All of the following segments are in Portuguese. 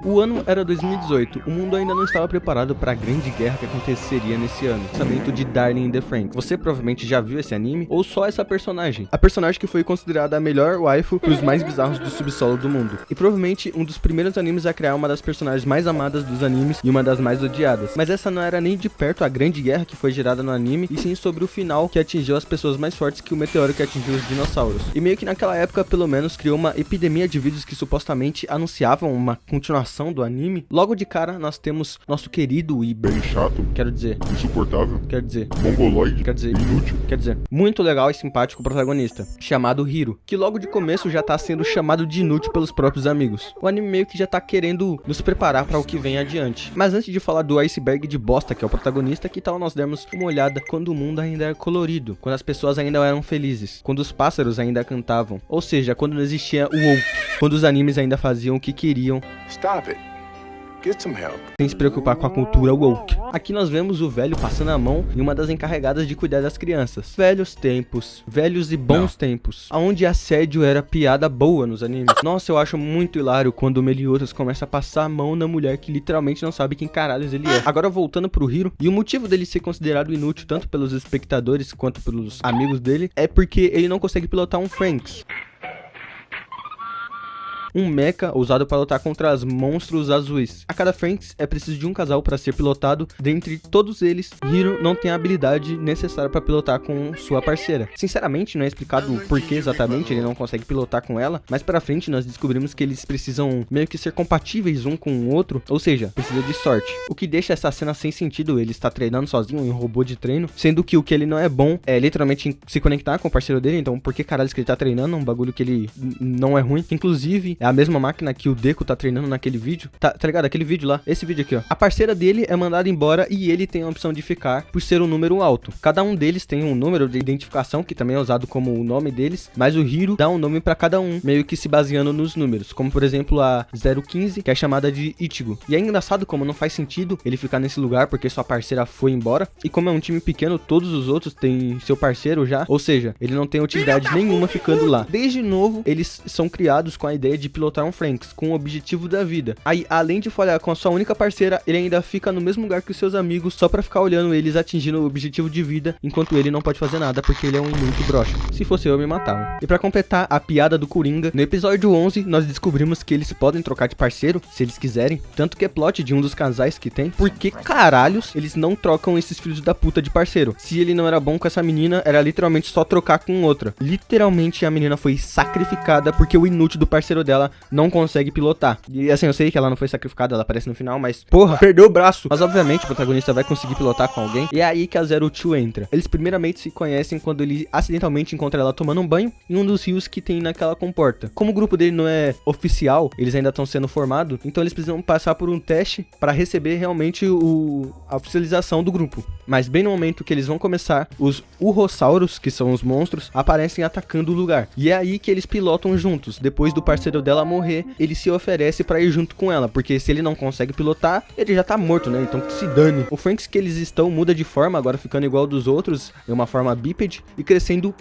O ano era 2018, o mundo ainda não estava preparado para a grande guerra que aconteceria nesse ano, o lançamento de Darling in the Franxx. Você provavelmente já viu esse anime, ou só essa personagem. A personagem que foi considerada a melhor waifu para os mais bizarros do subsolo do mundo. E provavelmente um dos primeiros animes a criar uma das personagens mais amadas dos animes e uma das mais odiadas. Mas essa não era nem de perto a grande guerra que foi gerada no anime, e sim sobre o final que atingiu as pessoas mais fortes que o meteoro que atingiu os dinossauros. E meio que naquela época, pelo menos, criou uma epidemia de vídeos que supostamente anunciavam uma continuação do anime. Logo de cara, nós temos nosso querido e bem chato, quero dizer, insuportável, quero dizer, mongoloide, quero dizer, inútil, quer dizer, muito legal e simpático protagonista, chamado Hiro, que logo de começo já tá sendo chamado de inútil pelos próprios amigos. O anime meio que já tá querendo nos preparar para o que vem adiante. Mas antes de falar do iceberg de bosta que é o protagonista, que tal nós dermos uma olhada quando o mundo ainda era colorido, quando as pessoas ainda eram felizes, quando os pássaros ainda cantavam, ou seja, quando não existia o woke, quando os animes ainda faziam o que queriam. Stop it. Get some help. Sem se preocupar com a cultura woke. Aqui nós vemos o velho passando a mão em uma das encarregadas de cuidar das crianças. Velhos tempos, velhos e bons tempos, onde assédio era piada boa nos animes. Nossa, eu acho muito hilário quando o Meliodas começa a passar a mão na mulher que literalmente não sabe quem caralhos ele é. Agora voltando pro Hiro, e o motivo dele ser considerado inútil tanto pelos espectadores quanto pelos amigos dele é porque ele não consegue pilotar um Franxx, um mecha usado para lutar contra os monstros azuis. A cada Franxx é preciso de um casal para ser pilotado. Dentre todos eles, Hiro não tem a habilidade necessária para pilotar com sua parceira. Sinceramente, não é explicado o porquê exatamente ele não consegue pilotar com ela, mas pra frente nós descobrimos que eles precisam meio que ser compatíveis um com o outro, ou seja, precisa de sorte. O que deixa essa cena sem sentido, ele está treinando sozinho em um robô de treino, sendo que o que ele não é bom é literalmente se conectar com o parceiro dele, então por que caralho que ele tá treinando um bagulho que ele não é ruim? Inclusive, é a mesma máquina que o Deku tá treinando naquele vídeo. Tá ligado? Aquele vídeo lá. Esse vídeo aqui, ó. A parceira dele é mandada embora e ele tem a opção de ficar por ser um número alto. Cada um deles tem um número de identificação, que também é usado como o nome deles, mas o Hiro dá um nome pra cada um, meio que se baseando nos números. Como, por exemplo, a 015, que é chamada de Ichigo. E é engraçado como não faz sentido ele ficar nesse lugar porque sua parceira foi embora. E como é um time pequeno, todos os outros têm seu parceiro já. Ou seja, ele não tem utilidade nenhuma ficando lá. Desde novo, eles são criados com a ideia de pilotar um Franxx, com o objetivo da vida. Aí, além de falhar com a sua única parceira, ele ainda fica no mesmo lugar que os seus amigos, só pra ficar olhando eles atingindo o objetivo de vida, enquanto ele não pode fazer nada, porque ele é um inútil broxa. Se fosse eu me matava. E pra completar a piada do Coringa, no episódio 11, nós descobrimos que eles podem trocar de parceiro, se eles quiserem, tanto que é plot de um dos casais que tem. Por que caralhos eles não trocam esses filhos da puta de parceiro? Se ele não era bom com essa menina, era literalmente só trocar com outra. Literalmente a menina foi sacrificada porque o inútil do parceiro dela não consegue pilotar. E assim, eu sei que ela não foi sacrificada, ela aparece no final, mas porra, perdeu o braço. Mas obviamente o protagonista vai conseguir pilotar com alguém. E é aí que a 02 entra. Eles primeiramente se conhecem quando ele acidentalmente encontra ela tomando um banho em um dos rios que tem naquela comporta. Como o grupo dele não é oficial, eles ainda estão sendo formados, então eles precisam passar por um teste para receber realmente a oficialização do grupo. Mas bem no momento que eles vão começar, os Urossauros, que são os monstros, aparecem atacando o lugar. E é aí que eles pilotam juntos. Depois do parceiro dela morrer, ele se oferece pra ir junto com ela, porque se ele não consegue pilotar, ele já tá morto, né? Então que se dane. O Franxx que eles estão muda de forma, agora ficando igual dos outros, em uma forma bípede e crescendo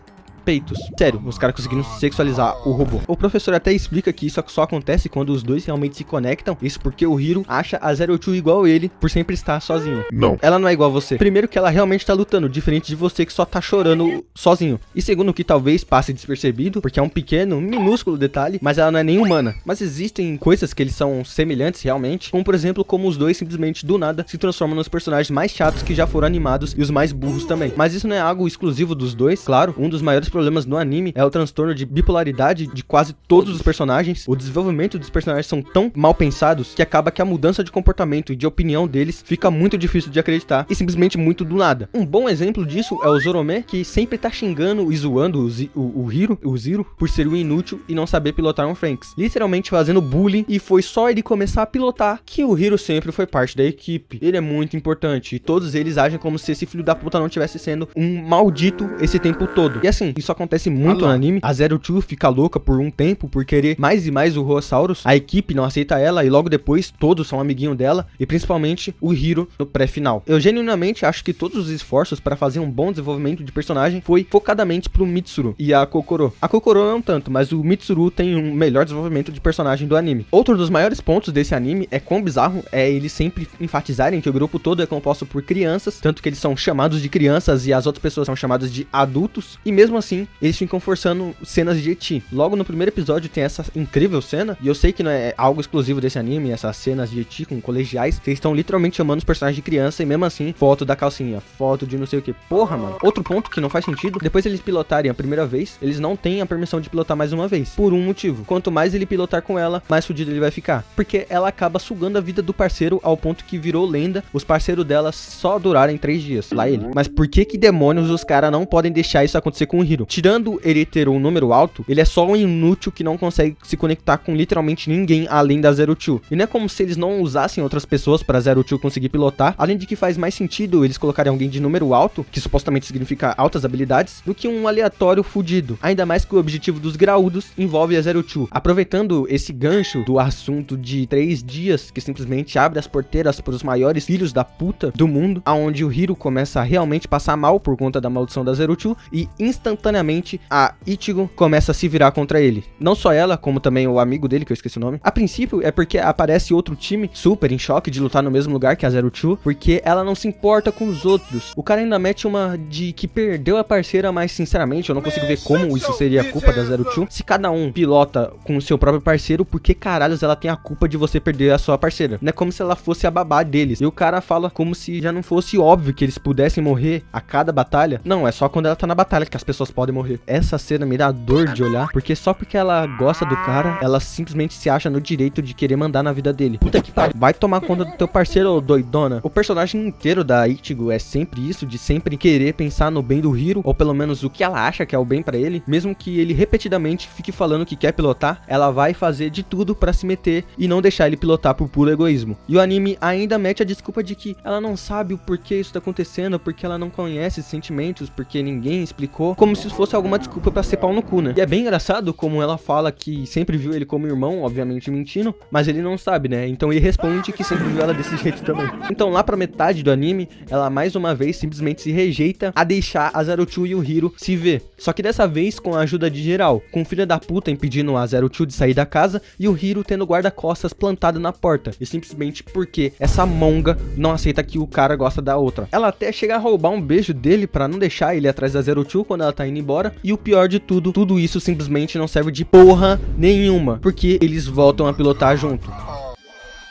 peitos. Sério, os caras conseguiram sexualizar o robô. O professor até explica que isso só acontece quando os dois realmente se conectam. Isso porque o Hiro acha a 02 igual ele por sempre estar sozinho. Não. Ela não é igual a você. Primeiro que ela realmente tá lutando, diferente de você que só tá chorando sozinho. E segundo que talvez passe despercebido, porque é um pequeno, minúsculo detalhe, mas ela não é nem humana. Mas existem coisas que eles são semelhantes realmente, como por exemplo, como os dois simplesmente do nada se transformam nos personagens mais chatos que já foram animados e os mais burros também. Mas isso não é algo exclusivo dos dois, claro. Um dos maiores problemas no anime é o transtorno de bipolaridade de quase todos os personagens. O desenvolvimento dos personagens são tão mal pensados que acaba que a mudança de comportamento e de opinião deles fica muito difícil de acreditar e simplesmente muito do nada. Um bom exemplo disso é o Zorome, que sempre tá xingando e zoando o Ziro por ser um inútil e não saber pilotar um Franxx, literalmente fazendo bullying, e foi só ele começar a pilotar que o Hiro sempre foi parte da equipe. Ele é muito importante e todos eles agem como se esse filho da puta não tivesse sendo um maldito esse tempo todo. E assim, isso isso acontece muito no anime. A Zero Two fica louca por um tempo por querer mais e mais o Rossaurus. A equipe não aceita ela e logo depois todos são amiguinho dela, e principalmente o Hiro no pré-final. Eu genuinamente acho que todos os esforços para fazer um bom desenvolvimento de personagem foi focadamente pro Mitsuru e a Kokoro. A Kokoro não tanto, mas o Mitsuru tem um melhor desenvolvimento de personagem do anime. Outro dos maiores pontos desse anime é quão bizarro é eles sempre enfatizarem que o grupo todo é composto por crianças, tanto que eles são chamados de crianças e as outras pessoas são chamadas de adultos, e mesmo assim eles ficam forçando cenas de eti. Logo no primeiro episódio tem essa incrível cena, e eu sei que não é algo exclusivo desse anime, essas cenas de eti com colegiais, que eles estão literalmente chamando os personagens de criança, e mesmo assim, foto da calcinha, foto de não sei o que. Porra, mano. Outro ponto que não faz sentido, depois eles pilotarem a primeira vez, eles não têm a permissão de pilotar mais uma vez, por um motivo. Quanto mais ele pilotar com ela, mais fudido ele vai ficar, porque ela acaba sugando a vida do parceiro ao ponto que virou lenda, os parceiros dela só durarem 3 dias, lá ele. Mas por que demônios os caras não podem deixar isso acontecer com o Hiro? Tirando ele ter um número alto, ele é só um inútil que não consegue se conectar com literalmente ninguém além da Zero Two. E não é como se eles não usassem outras pessoas pra Zero Two conseguir pilotar, além de que faz mais sentido eles colocarem alguém de número alto, que supostamente significa altas habilidades, do que um aleatório fudido. Ainda mais que o objetivo dos graúdos envolve a Zero Two. Aproveitando esse gancho do assunto de 3 dias, que simplesmente abre as porteiras para os maiores filhos da puta do mundo, aonde o Hiro começa a realmente passar mal por conta da maldição da Zero Two, e instantaneamente a Ichigo começa a se virar contra ele. Não só ela, como também o amigo dele, que eu esqueci o nome. A princípio é porque aparece outro time super em choque de lutar no mesmo lugar que a Zero Two, porque ela não se importa com os outros. O cara ainda mete uma de que perdeu a parceira, mas sinceramente eu não consigo ver como isso seria culpa da Zero Two. Se cada um pilota com o seu próprio parceiro, por que caralhos ela tem a culpa de você perder a sua parceira? Não é como se ela fosse a babá deles. E o cara fala como se já não fosse óbvio que eles pudessem morrer a cada batalha. Não, é só quando ela tá na batalha que as pessoas podem morrer. Essa cena me dá dor de olhar, porque só porque ela gosta do cara, ela simplesmente se acha no direito de querer mandar na vida dele. Puta que pariu. Vai tomar conta do teu parceiro, doidona. O personagem inteiro da Ichigo é sempre isso, de sempre querer pensar no bem do Hiro, ou pelo menos o que ela acha que é o bem pra ele. Mesmo que ele repetidamente fique falando que quer pilotar, ela vai fazer de tudo pra se meter e não deixar ele pilotar por puro egoísmo. E o anime ainda mete a desculpa de que ela não sabe o porquê isso tá acontecendo, porque ela não conhece esses sentimentos, porque ninguém explicou, como se fosse alguma desculpa pra ser pau no cu, né? E é bem engraçado como ela fala que sempre viu ele como irmão, obviamente mentindo, mas ele não sabe, né? Então ele responde que sempre viu ela desse jeito também. Então lá pra metade do anime, ela mais uma vez simplesmente se rejeita a deixar a Zero Two e o Hiro se ver. Só que dessa vez com a ajuda de geral, com o filho da puta impedindo a Zero Two de sair da casa e o Hiro tendo guarda-costas plantado na porta. E simplesmente porque essa monga não aceita que o cara gosta da outra. Ela até chega a roubar um beijo dele pra não deixar ele atrás da Zero Two quando ela tá indo embora. E o pior de tudo isso simplesmente não serve de porra nenhuma, porque eles voltam a pilotar junto.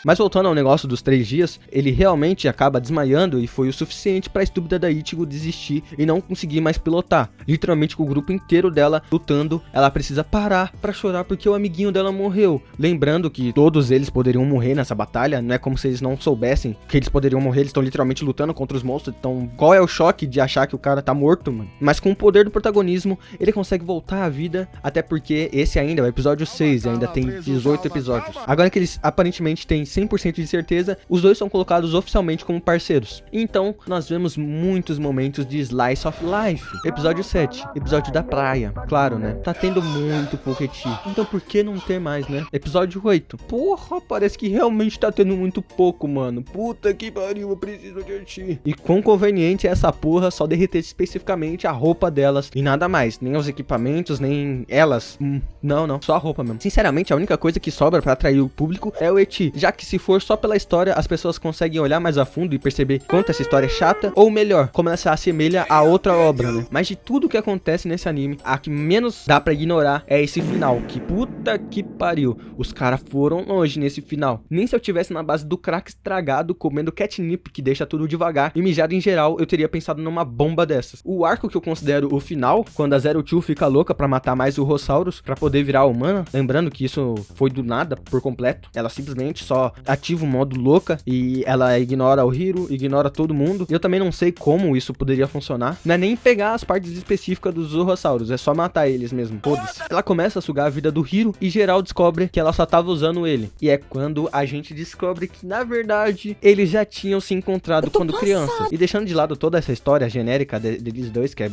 Mas voltando ao negócio dos 3 dias, ele realmente acaba desmaiando e foi o suficiente pra estúpida da Ichigo desistir e não conseguir mais pilotar. Literalmente com o grupo inteiro dela lutando, ela precisa parar pra chorar porque o amiguinho dela morreu. Lembrando que todos eles poderiam morrer nessa batalha, não é como se eles não soubessem que eles poderiam morrer, eles estão literalmente lutando contra os monstros. Então qual é o choque de achar que o cara tá morto, mano? Mas com o poder do protagonismo, ele consegue voltar à vida, até porque esse ainda é o episódio 6 e ainda tem 18 episódios. Agora que eles aparentemente têm 100% de certeza, os dois são colocados oficialmente como parceiros. Então, nós vemos muitos momentos de Slice of Life. Episódio 7, episódio da praia. Claro, né? Tá tendo muito Pokéti. Então por que não ter mais, né? Episódio 8. Porra, parece que realmente tá tendo muito pouco, mano. Puta que pariu, eu preciso de ti. E quão conveniente é essa porra só derreter especificamente a roupa delas e nada mais. Nem os equipamentos, nem elas. Não, só a roupa mesmo. Sinceramente, a única coisa que sobra pra atrair o público é o eti. Já que se for só pela história, as pessoas conseguem olhar mais a fundo e perceber quanto essa história é chata, ou melhor, como ela se assemelha a outra obra, né? Mas de tudo que acontece nesse anime, a que menos dá pra ignorar é esse final, que puta que pariu, os caras foram longe nesse final. Nem se eu tivesse na base do crack estragado, comendo catnip, que deixa tudo devagar, e mijado em geral, eu teria pensado numa bomba dessas. O arco que eu considero o final, quando a Zero Two fica louca pra matar mais o Rossaurus, pra poder virar humana, lembrando que isso foi do nada, por completo, ela simplesmente só só ativa o modo louca e ela ignora o Hiro, ignora todo mundo. Eu também não sei como isso poderia funcionar. Não é nem pegar as partes específicas dos Urosauros, é só matar eles mesmo, todos. Ela começa a sugar a vida do Hiro e geral descobre que ela só tava usando ele. E é quando a gente descobre que, na verdade, eles já tinham se encontrado quando criança. E deixando de lado toda essa história genérica deles dois, que é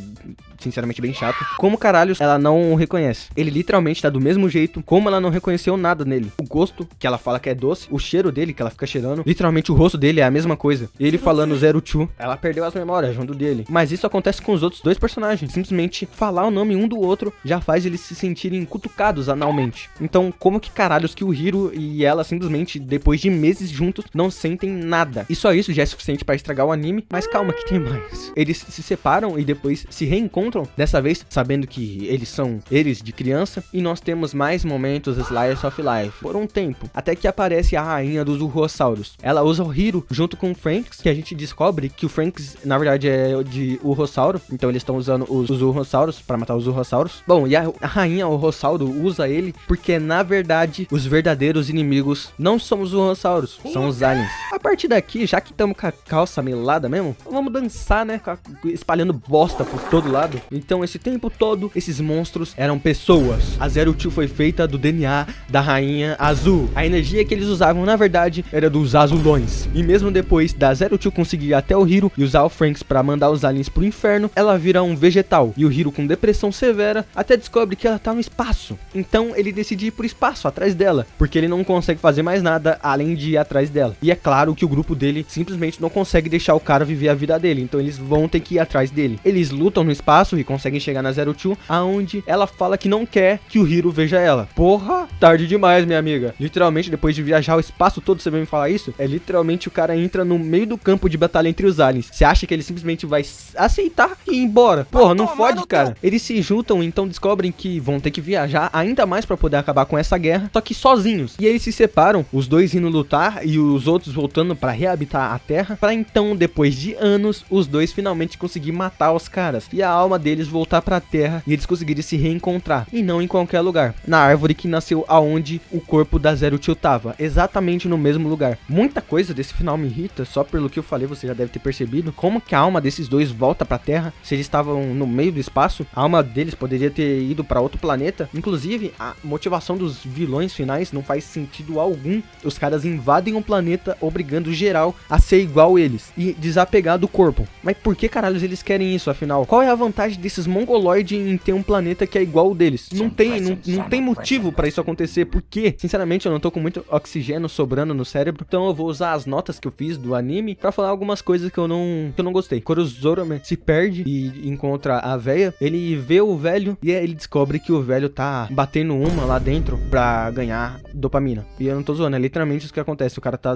sinceramente bem chato, como caralho ela não o reconhece? Ele literalmente tá do mesmo jeito como ela não reconheceu nada nele. O gosto, que ela fala que é doce, o cheiro dele, que ela fica cheirando, literalmente o rosto dele é a mesma coisa. Ele falando 02, ela perdeu as memórias junto dele. Mas isso acontece com os outros dois personagens. Simplesmente falar o nome um do outro já faz eles se sentirem cutucados analmente. Então, como que caralhos que o Hiro e ela simplesmente, depois de meses juntos, não sentem nada? E só isso já é suficiente pra estragar o anime, mas calma que tem mais. Eles se separam e depois se reencontram, dessa vez sabendo que eles são eles de criança, e nós temos mais momentos Slice of Life por um tempo, até que aparece a rainha dos Urosauros. Ela usa o Hiro junto com o Franks, que a gente descobre que o Franks na verdade é de Urossauro, então eles estão usando os Urosauros pra matar os Urosauros. Bom, e a rainha Urossauro usa ele porque na verdade os verdadeiros inimigos não são os Urosauros, são os aliens. A partir daqui, já que estamos com a calça melada mesmo, vamos dançar, né, espalhando bosta por todo lado. Então esse tempo todo, esses monstros eram pessoas. A 02 foi feita do DNA da rainha azul. A energia que eles usavam, na verdade, era dos azulões. E mesmo depois da 02 conseguir ir até o Hiro e usar o Franks pra mandar os aliens pro inferno, ela vira um vegetal. E o Hiro, com depressão severa, até descobre que ela tá no espaço. Então ele decide ir pro espaço, atrás dela, porque ele não consegue fazer mais nada além de ir atrás dela. E é claro que o grupo dele simplesmente não consegue deixar o cara viver a vida dele, então eles vão ter que ir atrás dele. Eles lutam no espaço e conseguem chegar na 02, aonde ela fala que não quer que o Hiro veja ela. Porra, tarde demais, minha amiga. Literalmente, depois de viajar o espaço todo, você vai me falar isso? É literalmente o cara entra no meio do campo de batalha entre os aliens. Você acha que ele simplesmente vai aceitar e ir embora? Porra, não fode, cara. Eles se juntam, então descobrem que vão ter que viajar ainda mais pra poder acabar com essa guerra, só que sozinhos. E eles se separam, os dois indo lutar e os outros voltando pra reabitar a Terra, pra então, depois de anos, os dois finalmente conseguir matar os caras e a alma deles voltar pra Terra e eles conseguirem se reencontrar, e não em qualquer lugar, na árvore que nasceu aonde o corpo da 02 tava, exatamente no mesmo lugar. Muita coisa desse final me irrita, só pelo que eu falei você já deve ter percebido, como que a alma desses dois volta pra Terra, se eles estavam no meio do espaço, a alma deles poderia ter ido pra outro planeta. Inclusive, a motivação dos vilões finais não faz sentido algum. Os caras invadem um planeta, obrigando geral a ser igual eles e desapegar do corpo. Mas por que caralhos eles querem isso, afinal? Qual é a vantagem desses mongoloides em ter um planeta que é igual o deles? Não tem motivo pra isso acontecer. Por quê? Sinceramente, eu não tô com muito oxigênio sobrando no cérebro, então eu vou usar as notas que eu fiz do anime pra falar algumas coisas que eu não gostei. Quando o Zoroark se perde e encontra a véia, ele vê o velho e ele descobre que o velho tá batendo uma lá dentro pra ganhar dopamina. E eu não tô zoando, é literalmente isso que acontece. O cara tá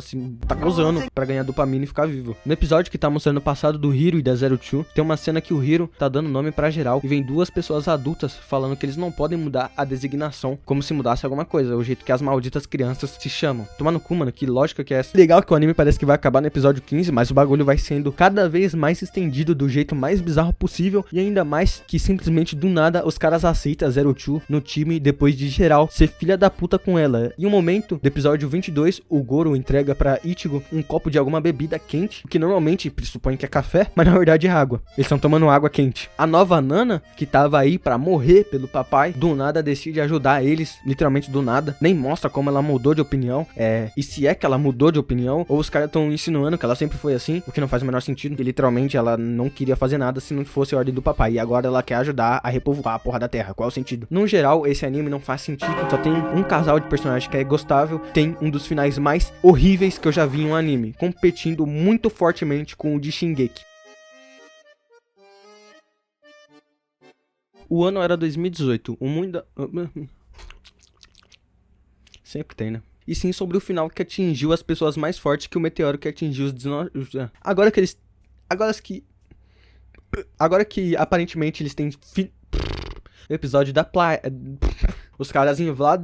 gozando pra ganhar dopamina e ficar vivo. No episódio que tá mostrando o passado do Hiro e da 02, tem uma cena que o Hiro tá dando nome pra geral e vem duas pessoas adultas falando que eles não podem mudar a designação como se mudasse alguma coisa, o jeito que as malditas crianças se chamam. Toma no cu, mano, que lógica que é essa? Legal que o anime parece que vai acabar no episódio 15, mas o bagulho vai sendo cada vez mais estendido do jeito mais bizarro possível, e ainda mais que simplesmente do nada os caras aceitam a 02 no time depois de geral ser filha da puta com ela. Em um momento do episódio 22, o Goro entrega pra Ichigo um copo de alguma bebida quente, que normalmente pressupõe que é café, mas na verdade é água. Eles estão tomando água quente. A nova Nana, que tava aí pra morrer pelo papai, do nada decide ajudar eles, literalmente do nada. Nem mostra como ela mudou de opinião, e se é que ela mudou de opinião, ou os caras estão insinuando que ela sempre foi assim, o que não faz o menor sentido, que literalmente ela não queria fazer nada se não fosse a ordem do papai, e agora ela quer ajudar a repovoar a porra da Terra. Qual é o sentido? No geral, esse anime não faz sentido, só tem um casal de personagens que é gostável, tem um dos finais mais horríveis que eu já vi em um anime, competindo muito fortemente com o de Shingeki. O ano era 2018, o mundo... Sempre tem, né? E sim sobre o final que atingiu as pessoas mais fortes que o meteoro que atingiu os... Agora que aparentemente eles têm... Episódio da praia... Os caras invadem